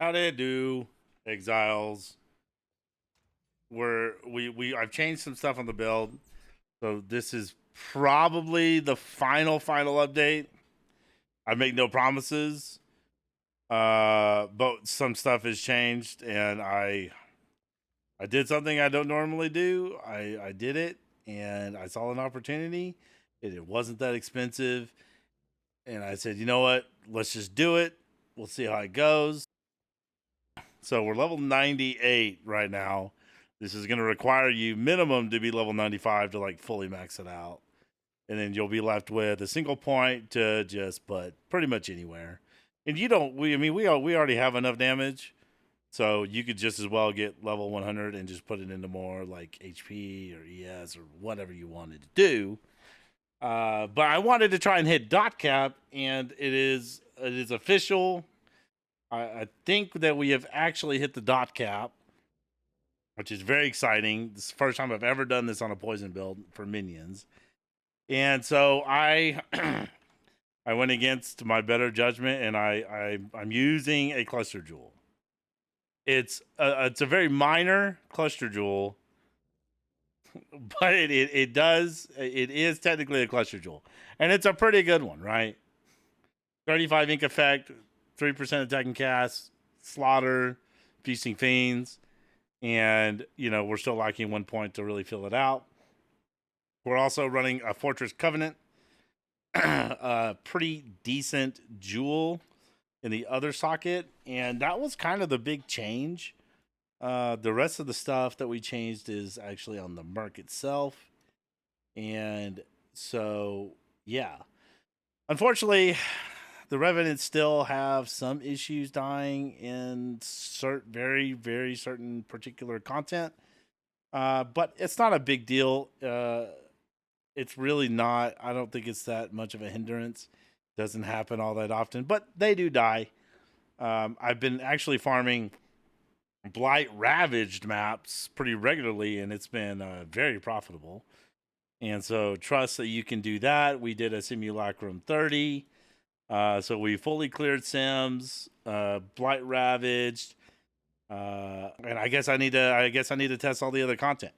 How did it do, Exiles? I've changed some stuff on the build, so this is probably the final update. I make no promises, but some stuff has changed, and I did something I don't normally do. I did it, and I saw an opportunity. It wasn't that expensive, and I said, you know what? Let's just do it. We'll see how it goes. So we're level 98 right now. This is going to require you minimum to be level 95 to like fully max it out. And then you'll be left with a single point to just put pretty much anywhere. And you don't, we already have enough damage. So you could just as well get level 100 and just put it into more like HP or ES or whatever you wanted to do. But I wanted to try and hit dot cap, and it is official. I think that we have actually hit the dot cap, which is very exciting. This is the first time I've ever done this on a poison build for minions. And so I I went against my better judgment, and I'm using a cluster jewel. It's a very minor cluster jewel, but it is technically a cluster jewel, and it's a pretty good one, right? 35 ink effect, 3% attacking cast, slaughter, feasting fiends, and we're still lacking 1 point to really fill it out. We're also running a Fortress Covenant, a pretty decent jewel in the other socket, and that was kind of the big change. The rest of the stuff that we changed is actually on the Merc itself, and so yeah. Unfortunately, the Revenants still have some issues dying in very, very certain particular content. But it's not a big deal. It's really not. I don't think it's that much of a hindrance. Doesn't happen all that often, but they do die. I've been actually farming Blight Ravaged maps pretty regularly, and it's been very profitable. And so trust that you can do that. We did a Simulacrum 30. So we fully cleared Sims, Blight Ravaged, and I guess I need to test all the other content.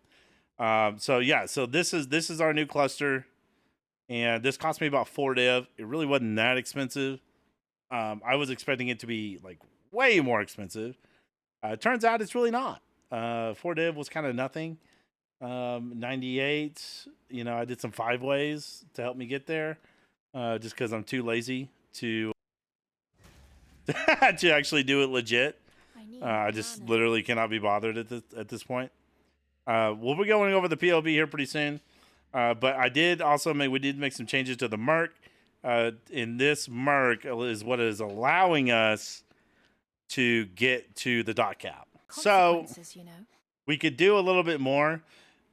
So yeah, so this is our new cluster, and this cost me about 4 div. It really wasn't that expensive. I was expecting it to be like way more expensive. Turns out it's really not. 4 div was kind of nothing. 98. I did some 5 ways to help me get there, just because I'm too lazy to to actually do it legit. I just literally cannot be bothered at this point. We'll be going over the POB here pretty soon. But we did make some changes to the Merc. In this Merc is what is allowing us to get to the dot cap. So we could do a little bit more.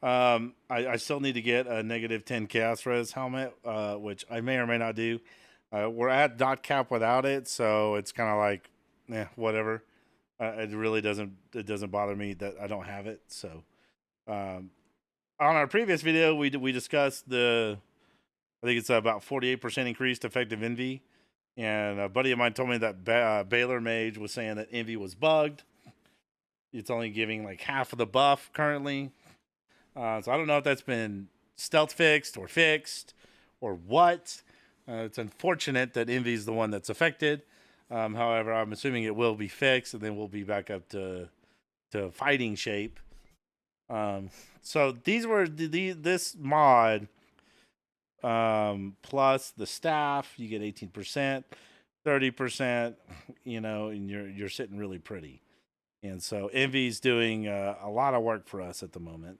I still need to get a negative 10 chaos res helmet, which I may or may not do. We're at dot cap without it, so it's kind of like, whatever. It really doesn't bother me that I don't have it. So, on our previous video, we discussed I think it's about 48% increased effective envy, and a buddy of mine told me that Baylor Mage was saying that envy was bugged. It's only giving like half of the buff currently. So I don't know if that's been stealth fixed or what. It's unfortunate that envy is the one that's affected. However, I'm assuming it will be fixed, and then we'll be back up to fighting shape. So these were this mod, plus the staff. You get 18%, 30%. And you're sitting really pretty. And so Envy's doing a lot of work for us at the moment.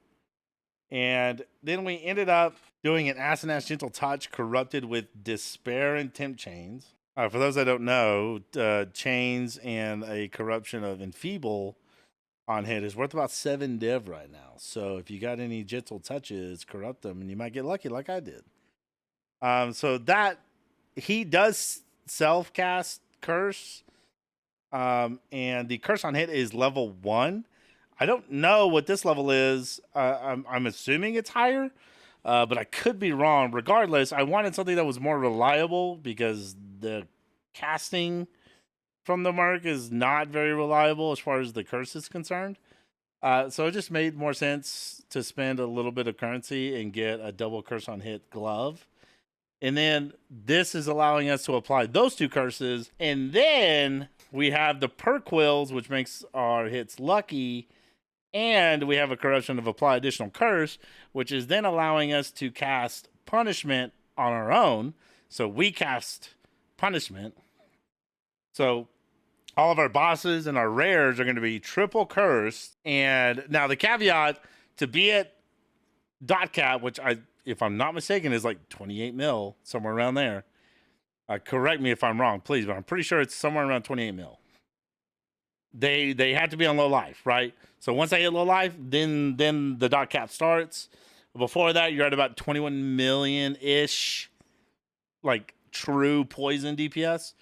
And then we ended up doing an Asenath Gentle Touch corrupted with Despair and Temp Chains. For those that don't know, Chains and a corruption of Enfeeble on hit is worth about 7 div right now. So if you got any Gentle Touches, corrupt them, and you might get lucky like I did. So that he does self-cast Curse. And the Curse on hit is level 1. I don't know what this level is. I'm assuming it's higher, but I could be wrong. Regardless, I wanted something that was more reliable because the casting from the Merc is not very reliable as far as the curse is concerned. So it just made more sense to spend a little bit of currency and get a double curse on hit glove. And then this is allowing us to apply those two curses. And then we have the perk quills, which makes our hits lucky. And we have a corruption of apply additional curse, which is then allowing us to cast punishment on our own. So we cast punishment. So all of our bosses and our rares are going to be triple cursed. And now the caveat to be at dot cap, which if I'm not mistaken, is like 28 mil, somewhere around there. Correct me if I'm wrong, please, but I'm pretty sure it's somewhere around 28 mil. They have to be on low life, right? So once I hit low life, then the dot cap starts. Before that, you're at about 21 million-ish, like true poison DPS.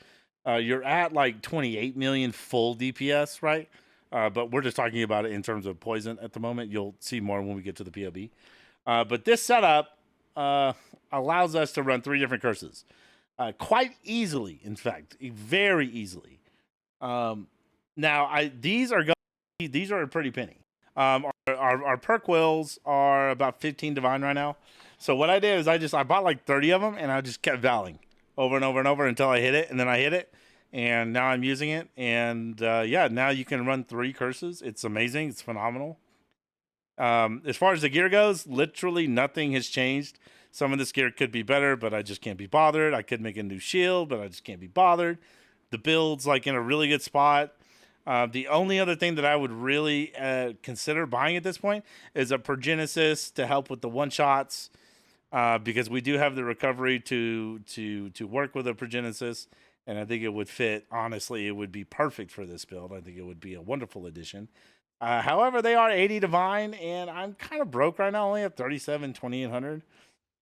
You're at like 28 million full DPS, right? But we're just talking about it in terms of poison at the moment. You'll see more when we get to the POB. But this setup allows us to run 3 different curses quite easily. In fact, very easily. Now, these are a pretty penny. Our perk wills are about 15 divine right now. So what I did is I bought like 30 of them and I just kept valing over and over and over until I hit it, and then I hit it, and now I'm using it. And yeah, now you can run 3 curses. It's amazing. It's phenomenal. As far as the gear goes, literally nothing has changed. Some of this gear could be better, but I just can't be bothered. I could make a new shield, but I just can't be bothered. The build's like in a really good spot. The only other thing that I would really consider buying at this point is a Progenesis to help with the one-shots, because we do have the recovery to work with a Progenesis, and I think it would fit. Honestly, it would be perfect for this build. I think it would be a wonderful addition. However, they are 80 divine, and I'm kind of broke right now. I only have 37 2800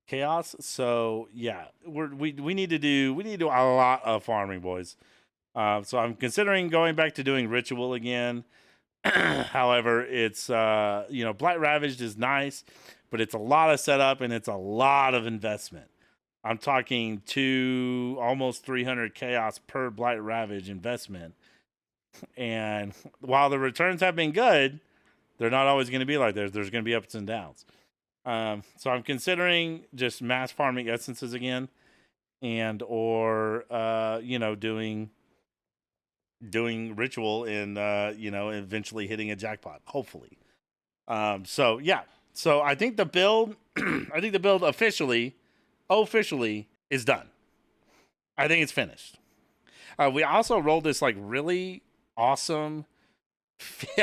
chaos. So yeah, we need to do a lot of farming, boys. So I'm considering going back to doing ritual again. However, it's Blight Ravaged is nice, but it's a lot of setup and it's a lot of investment. I'm talking almost 300 chaos per Blight Ravage investment. And while the returns have been good, they're not always going to be like this. There's going to be ups and downs. So I'm considering just mass farming essences again, or doing ritual and eventually hitting a jackpot, hopefully. So yeah. So I think the build officially is done. I think it's finished. We also rolled this like really awesome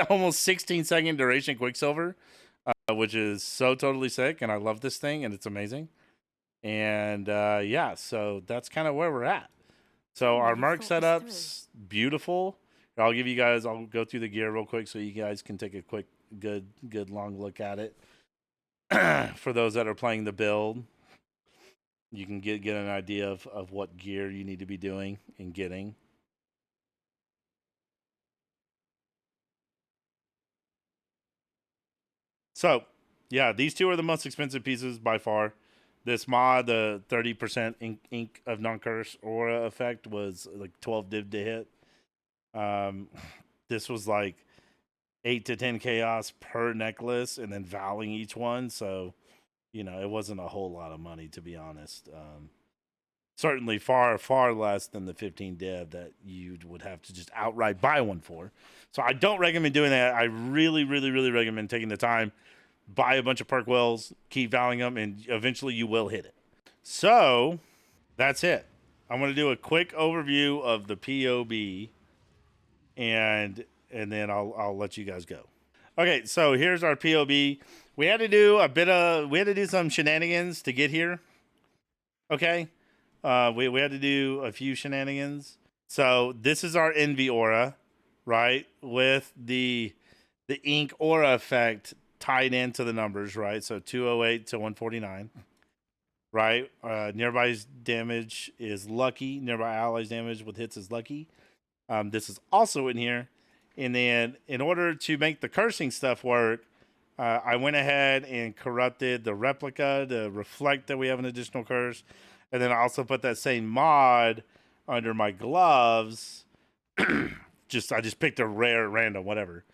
almost 16-second duration Quicksilver, which is so totally sick, and I love this thing, and it's amazing. And yeah, so that's kind of where we're at. So our Merc setup's beautiful. I'll go through the gear real quick so you guys can take a quick, good long look at it. For those that are playing the build, you can get an idea of what gear you need to be doing and getting. So, yeah, these two are the most expensive pieces by far. This mod, the 30% ink of non-curse aura effect, was like 12 div to hit. This was like 8 to 10 chaos per necklace, and then valing each one. So, it wasn't a whole lot of money, to be honest. Certainly far, far less than the 15 div that you would have to just outright buy one for. So I don't recommend doing that. I really, really, really recommend taking the time, buy a bunch of perk wells, keep valuing them, and eventually you will hit it. So that's it. I'm going to do a quick overview of the POB, and then I'll let you guys go. Okay, so here's our POB. We had to do some shenanigans to get here. Okay. We had to do a few shenanigans. So this is our Envy aura, right? With the ink aura effect tied into the numbers, right? So 208 to 149, right? Nearby's damage is lucky. Nearby allies damage with hits is lucky. This is also in here. And then in order to make the cursing stuff work, I went ahead and corrupted the replica to reflect that we have an additional curse. And then I also put that same mod under my gloves I just picked a rare, random, whatever.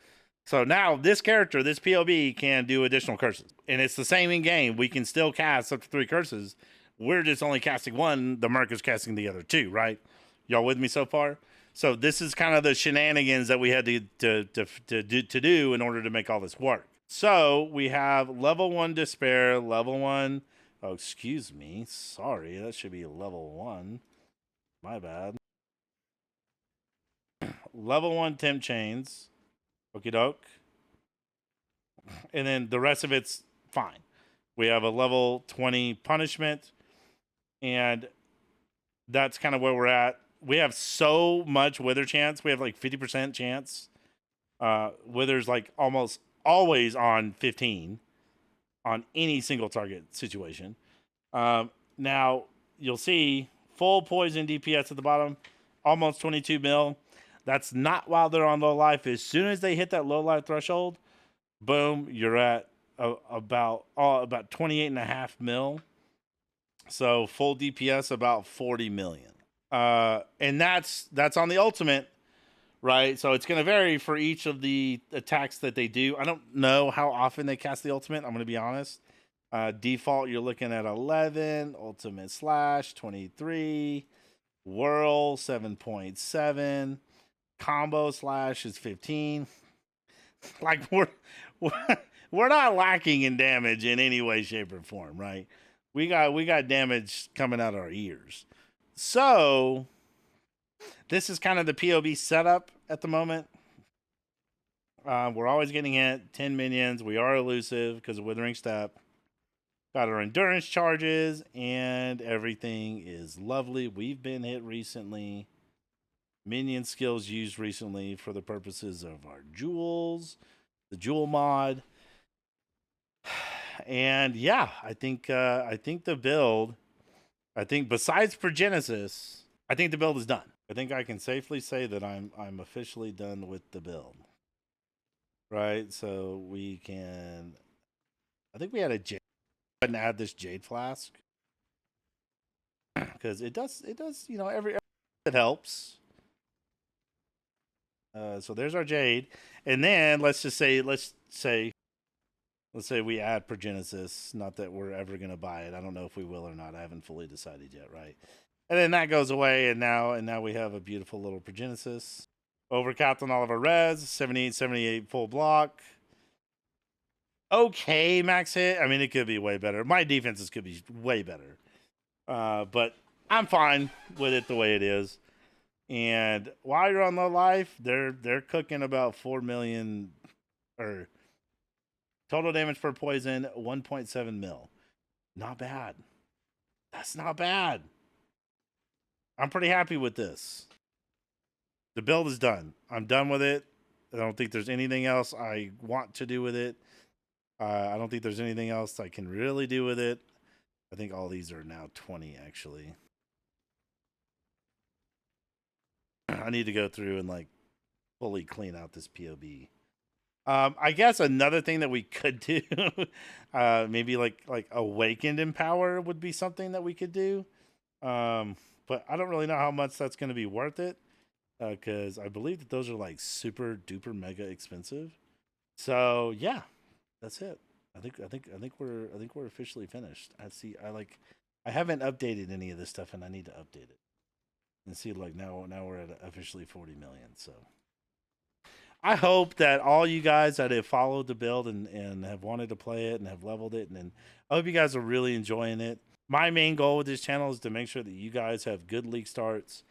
So now this character, this POB, can do additional curses, and it's the same in game. We can still cast up to 3 curses. We're just only casting one. The Merc is casting the other 2. Right? Y'all with me so far? So this is kind of the shenanigans that we had to do in order to make all this work. So we have level 1 despair, level 1. Oh, excuse me. Sorry, that should be level 1. My bad. Level 1 temp chains. Okie doke. And then the rest of it's fine. We have a level 20 punishment, and that's kind of where we're at. We have so much wither chance. We have like 50% chance. Wither's like almost always on 15 on any single target situation. Now you'll see full poison DPS at the bottom, almost 22 mil. That's not while they're on low life. As soon as they hit that low life threshold, boom, you're at about 28.5 mil. So full DPS about 40 million. And that's on the ultimate, right? So it's going to vary for each of the attacks that they do. I don't know how often they cast the ultimate. I'm going to be honest. Default, you're looking at 11. Ultimate slash 23. Whirl 7.7. Combo slash is 15. Like we're not lacking in damage in any way, shape, or form, right? We got damage coming out of our ears. So this is kind of the POB setup at the moment. We're always getting hit. 10 minions. We are elusive because of Withering Step. Got our endurance charges, and everything is lovely. We've been hit recently. Minion skills used recently for the purposes of our jewels, the jewel mod. And yeah, I think the build, besides Progenesis, I think the build is done. I think I can safely say that I'm officially done with the build. Right? So we can, I think we had a jade. Go ahead and add this jade flask because it does, every it helps. So there's our jade, and then let's say we add Progenesis. Not that we're ever gonna buy it. I don't know if we will or not. I haven't fully decided yet, right? And then that goes away, and now we have a beautiful little Progenesis. Overcapped on all of our res, 78, 78 full block. Okay, max hit. I mean, it could be way better. My defenses could be way better. But I'm fine with it the way it is. And while you're on low life, they're cooking about 4 million or total damage per poison, 1.7 mil. Not bad. That's not bad. I'm pretty happy with this. The build is done. I'm done with it. I don't think there's anything else I want to do with it. I don't think there's anything else I can really do with it. I think all these are now 20, actually. I need to go through and like fully clean out this POB. I guess another thing that we could do, maybe like Awakened Empower would be something that we could do. But I don't really know how much that's going to be worth it, because I believe that those are like super duper mega expensive. So yeah, that's it. I think we're officially finished. I haven't updated any of this stuff, and I need to update it. And see, like now we're at officially 40 million. So I hope that all you guys that have followed the build and have wanted to play it and have leveled it, and I hope you guys are really enjoying it. My main goal with this channel is to make sure that you guys have good league starts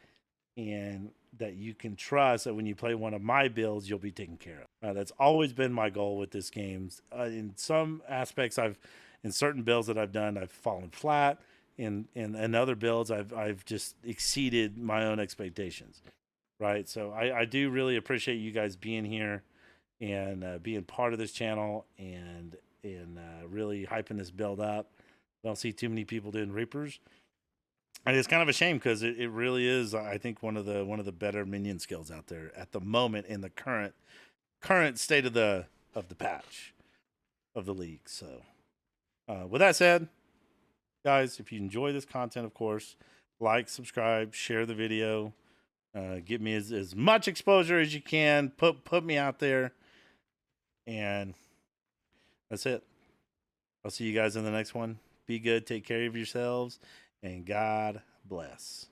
and that you can trust that when you play one of my builds, you'll be taken care of. That's always been my goal with this game. In some aspects, in certain builds that I've done, I've fallen flat. In other builds, I've just exceeded my own expectations, right? So I do really appreciate you guys being here and being part of this channel and really hyping this build up. I don't see too many people doing Reapers, and it's kind of a shame because it really is, I think, one of the better minion skills out there at the moment in the current state of the patch of the league. So with that said, guys, if you enjoy this content, of course, like, subscribe, share the video. Get me as much exposure as you can. Put me out there. And that's it. I'll see you guys in the next one. Be good. Take care of yourselves. And God bless.